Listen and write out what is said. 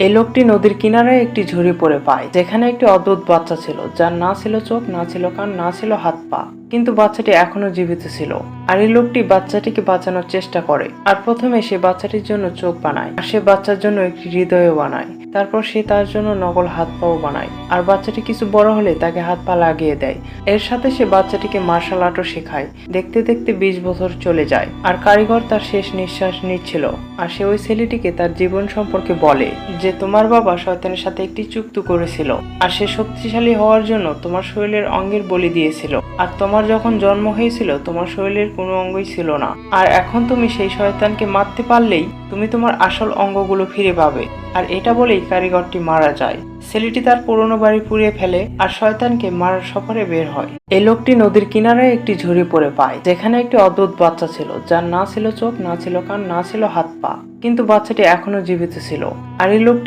এই লোকটি নদীর কিনারায় একটি ঝুড়ি পড়ে পায়, যেখানে একটি অদ্ভুত বাচ্চা ছিল, যার না ছিল চোখ, না ছিল কান, না ছিল হাত পা, কিন্তু বাচ্চাটি এখনো জীবিত ছিল। আর এই লোকটি বাচ্চাটিকে বাঁচানোর চেষ্টা করে, আর প্রথমে সে বাচ্চাটির জন্য চোখ বানায়, আর সে বাচ্চার জন্য একটি হৃদয়ও বানায়। তারপর সে তার জন্য নকল হাত পাও বানায়, আর বাচ্চাটি কিছু বড় হলে তাকে হাত পা লাগিয়ে দেয়। এর সাথে সে বাচ্চাটিকে মার্শাল আর্টও শেখায়। দেখতে দেখতে 20 বছর চলে যায়, আর কারিগর তার শেষ নিঃশ্বাস নিচ্ছিল, আর সে ওই ছেলেটিকে তার জীবন সম্পর্কে বলে যে তোমার বাবা শয়তানের সাথে একটি চুক্তি করেছিল, আর সে শক্তিশালী হওয়ার জন্য তোমার শরীরের অঙ্গের বলি দিয়েছিল, আর তোমার যখন জন্ম হয়েছিল তোমার শরীরের কোনো অঙ্গই ছিল না, আর এখন তুমি সেই শয়তানকে মারতে পারলেই তুমি তোমার আসল অঙ্গগুলো ফিরে পাবে। আর এটা বলেই কারিগরটি মারা যায়। ছেলেটি তার পুরনো বাড়ি পুড়িয়ে ফেলে আর শয়তানকে মারার সফরে বের হয়। এই লোকটি নদীর কিনারায় একটি ঝুড়ি পড়ে পায়, যেখানে একটি অদ্ভুত বাচ্চা ছিল, যার না ছিল চোখ, না ছিল কান, না ছিল হাত পা, কিন্তু বাচ্চাটি এখনো জীবিত ছিল। আর এই লোকটি